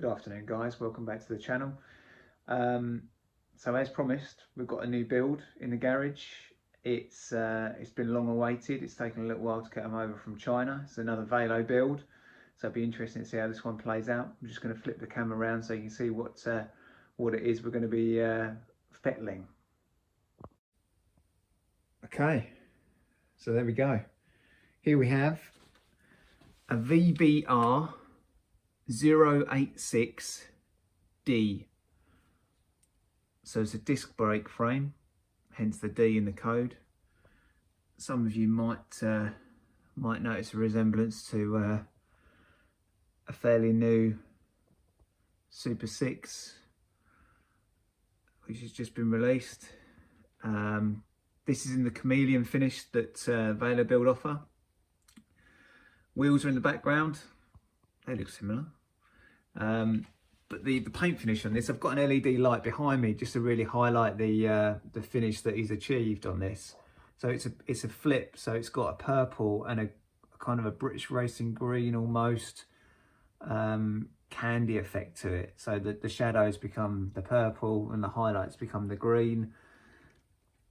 Good afternoon guys, welcome back to the channel. So as promised, we've got a new build in the garage. It's been long awaited. It's taken a little while to get them over from China. It's another Velobuild, so it'll be interesting to see how this one plays out. I'm just going to flip the camera around so you can see what it is we're going to be fettling. Okay, so there we go. Here we have a VBR086D. So it's a disc brake frame, hence the D in the code. Some of you might notice a resemblance to a fairly new Super 6, which has just been released. This is in the Chameleon Finish that Velobuild offer. Wheels are in the background. They look similar. But the paint finish on this, I've got an LED light behind me just to really highlight the finish that he's achieved on this. So it's a flip, so it's got a purple and a kind of a British racing green almost candy effect to it. So that the shadows become the purple and the highlights become the green.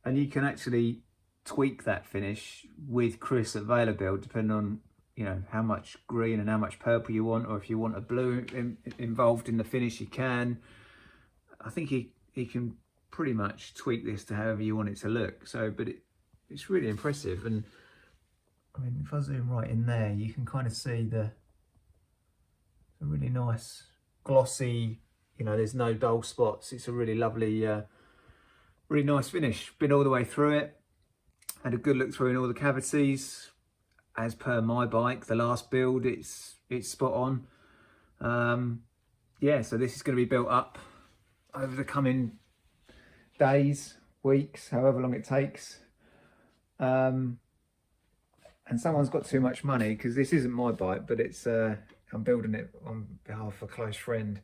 And you can actually tweak that finish with Chris at Velobuild, depending on how much green and how much purple you want, or if you want a blue involved in the finish, you can. I think he can pretty much tweak this to however you want it to look. So, but it's really impressive. And I mean, if I zoom right in there, you can kind of see the really nice glossy, there's no dull spots. It's a really lovely, really nice finish. Been all the way through it, had a good look through in all the cavities. As per my bike, the last build, it's spot on. Yeah, so this is going to be built up over the coming days, weeks, however long it takes. And someone's got too much money, because this isn't my bike, but it's I'm building it on behalf of a close friend.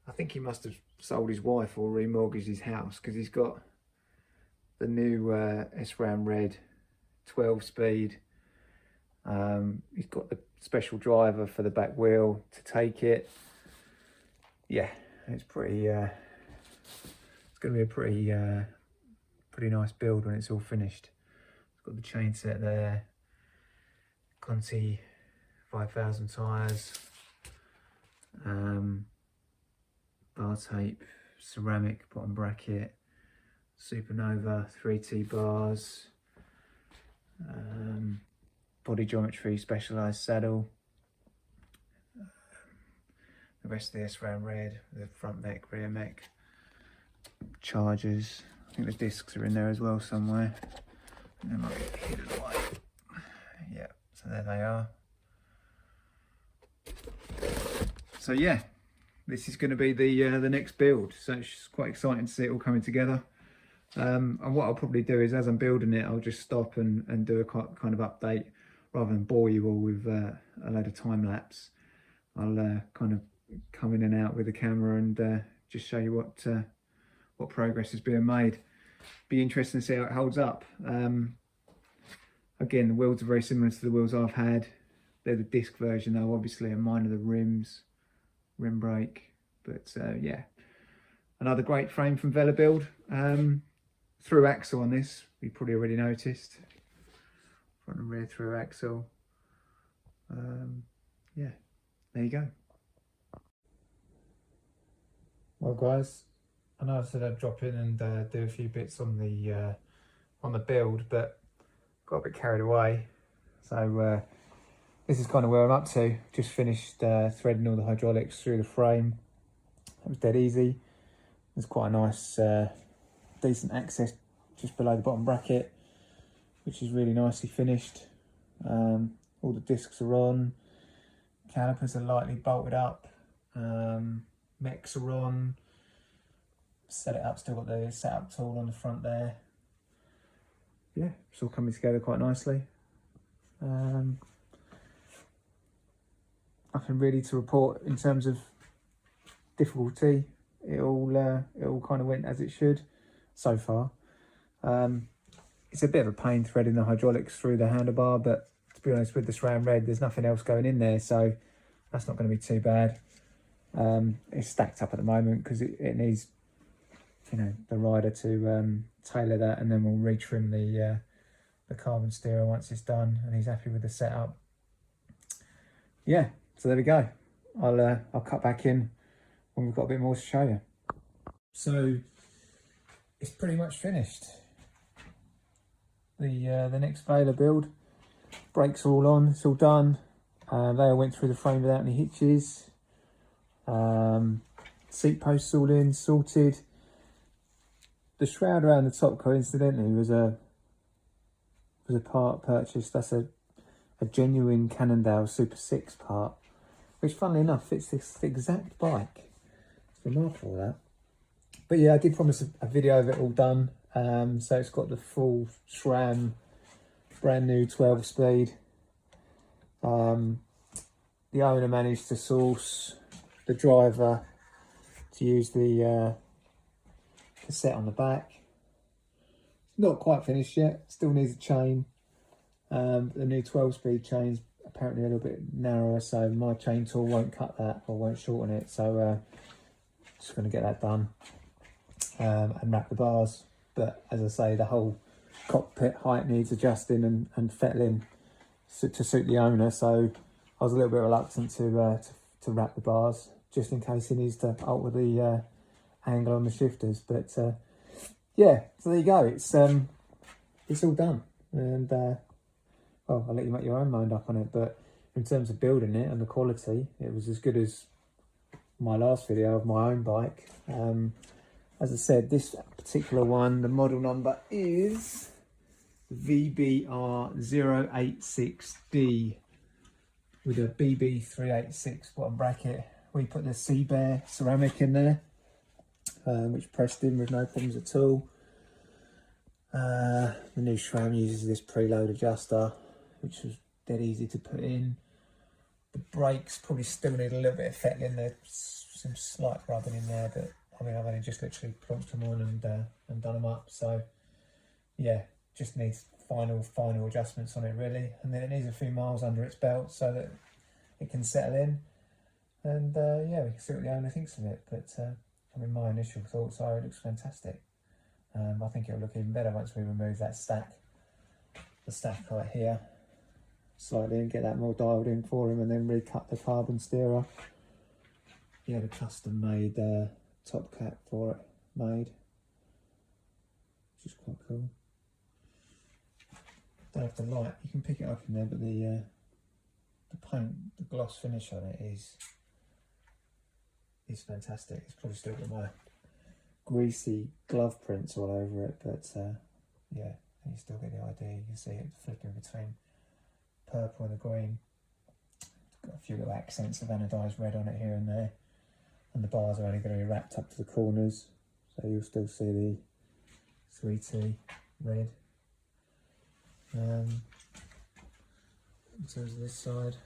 I think he must have sold his wife or remortgaged his house, because he's got the new SRAM Red 12-speed. He's got the special driver for the back wheel to take it. Yeah, it's pretty. It's going to be a pretty nice build when it's all finished. It's got the chain set there, Conti 5000 tyres, bar tape, ceramic bottom bracket, Supernova 3T bars. Body geometry, specialised saddle, the rest of the SRAM Red, the front mech, rear mech, chargers. I think the discs are in there as well somewhere. They might get hidden away. Yeah, so there they are. So yeah, this is going to be the next build. So it's quite exciting to see it all coming together. And what I'll probably do is, as I'm building it, I'll just stop and do a kind of update. Rather than bore you all with a load of time lapse, I'll kind of come in and out with the camera and just show you what progress is being made. Be interesting to see how it holds up. Again, the wheels are very similar to the wheels I've had. They're the disc version though, obviously, and mine are the rims, rim brake. But yeah, another great frame from Velobuild. Through axle on this, you probably already noticed. Front and rear through axle. Yeah, there you go. Well guys, I know I said I'd drop in and do a few bits on the build, but got a bit carried away. So this is kind of where I'm up to. Just finished threading all the hydraulics through the frame. It was dead easy. There's quite a nice decent access just below the bottom bracket, which is really nicely finished. All the discs are on, calipers are lightly bolted up, mechs are on, set it up, still got the setup tool on the front there. Yeah, it's all coming together quite nicely. Nothing really to report in terms of difficulty. It all kind of went as it should so far. It's a bit of a pain threading the hydraulics through the handlebar, but to be honest, with the SRAM Red, there's nothing else going in there, so that's not going to be too bad. It's stacked up at the moment because it needs, you know, the rider to tailor that, and then we'll retrim the carbon steerer once it's done and he's happy with the setup. Yeah, so there we go. I'll cut back in when we've got a bit more to show you. So it's pretty much finished. The next Velobuild, brakes are all on, it's all done. They all went through the frame without any hitches. Seat posts all in, sorted. The shroud around the top, coincidentally, was a part purchased. That's a genuine Cannondale Super 6 part, which funnily enough fits this exact bike. It's remarkable, that. But yeah, I did promise a video of it all done. So it's got the full SRAM, brand new 12 speed. The owner managed to source the driver to use the cassette on the back. Not quite finished yet, still needs a chain. The new 12 speed chain's apparently a little bit narrower, so my chain tool won't cut that or won't shorten it, so just going to get that done and wrap the bars. But as I say, the whole cockpit height needs adjusting and fettling to suit the owner, so I was a little bit reluctant to wrap the bars, just in case he needs to alter the angle on the shifters. But yeah, so there you go. It's all done, and well, I'll let you make your own mind up on it. But in terms of building it and the quality, it was as good as my last video of my own bike. As I said, this particular one, the model number is VBR086D with a BB386 bottom bracket. We put the Sea Bear ceramic in there, which pressed in with no problems at all. The new SRAM uses this preload adjuster, which was dead easy to put in. The brakes probably still need a little bit of fettling. There's some slight rubbing in there, but I mean, I've only just literally plonked them on and done them up. So yeah, just needs final adjustments on it really, and then it needs a few miles under its belt so that it can settle in. And yeah, we can see what the owner thinks of it. But I mean, my initial thoughts are it looks fantastic. I think it'll look even better once we remove that stack, the stack right here, slightly, and get that more dialed in for him, and then recut the carbon steerer. Yeah, the custom made top cap for it made, which is quite cool. Don't have the light, you can pick it up in there, but the paint, the gloss finish on it is fantastic. It's probably still got my greasy glove prints all over it, but yeah, you still get the idea. You can see it flickering between purple and the green. It's got a few little accents of anodised red on it here and there, and the bars are only going to be wrapped up to the corners, so you'll still see the sweetie red. In terms of this side,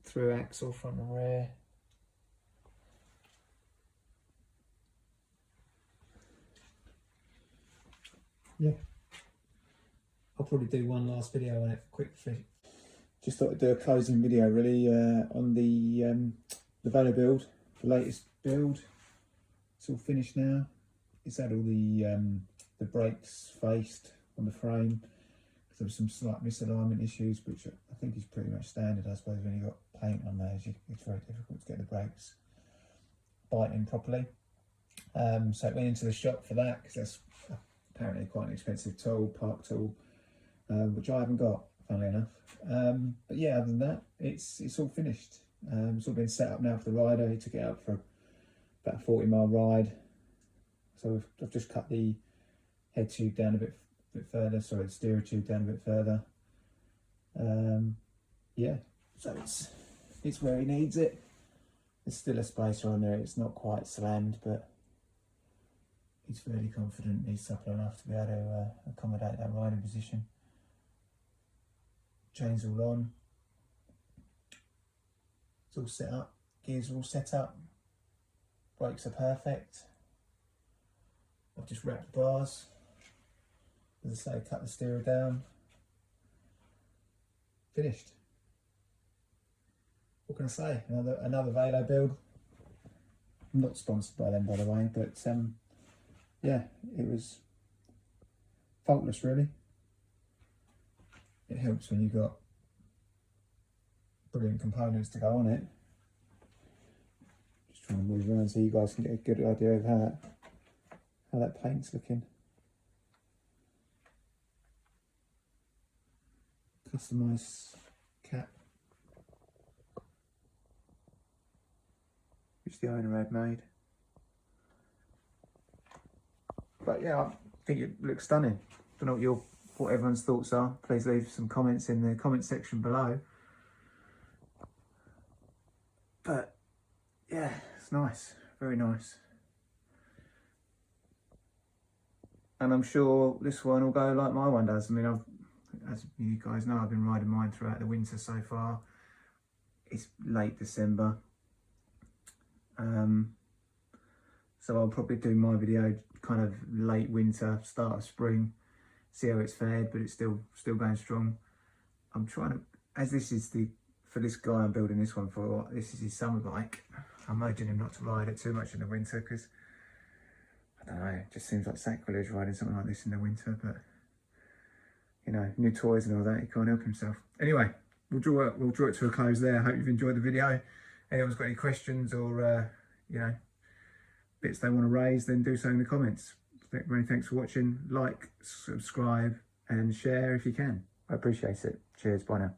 through axle, front and rear. Yeah, I'll probably do one last video on it, quick. Just thought I'd do a closing video really on the Velobuild, the latest build. It's all finished now. It's had all the brakes faced on the frame because there was some slight misalignment issues, which I think is pretty much standard. I suppose when you've got paint on there, it's very difficult to get the brakes biting properly. So it went into the shop for that, because that's apparently quite an expensive tool, park tool, which I haven't got, funnily enough. But yeah, other than that, it's all finished. It's all been set up now for the rider. He took it out for about a 40-mile ride. So I've just cut the head tube down a bit further, sorry, the steerer tube down a bit further. Yeah, so it's where he needs it. There's still a spacer on there. It's not quite slammed, but he's fairly confident he's supple enough to be able to accommodate that riding position. Chains all on. It's all set up. Gears are all set up. Brakes are perfect. I've just wrapped the bars. As I say, cut the steerer down. Finished. what can I say? Another Velobuild. I'm not sponsored by them, by the way, but yeah, it was faultless, really. It helps when you've got brilliant components to go on it. Just trying to move around so you guys can get a good idea of how that paint's looking. Customised cap, which the owner had made. But yeah, I think it looks stunning. Don't know what everyone's thoughts are. Please leave some comments in the comment section below. But yeah, it's nice, very nice. And I'm sure this one will go like my one does. I mean, as you guys know, I've been riding mine throughout the winter so far. It's late December. So I'll probably do my video kind of late winter, start of spring, see how it's fared, but it's still going strong. I'm trying to, as this is for this guy I'm building this one for, this is his summer bike. I'm urging him not to ride it too much in the winter because, I don't know, it just seems like sacrilege riding something like this in the winter, but you know, new toys and all that, he can't help himself. Anyway, we'll draw it to a close there. I hope you've enjoyed the video. Anyone's got any questions or, you know, bits they want to raise, then do so in the comments. Many thanks for watching. Like, subscribe and share if you can. I appreciate it. Cheers, bye now.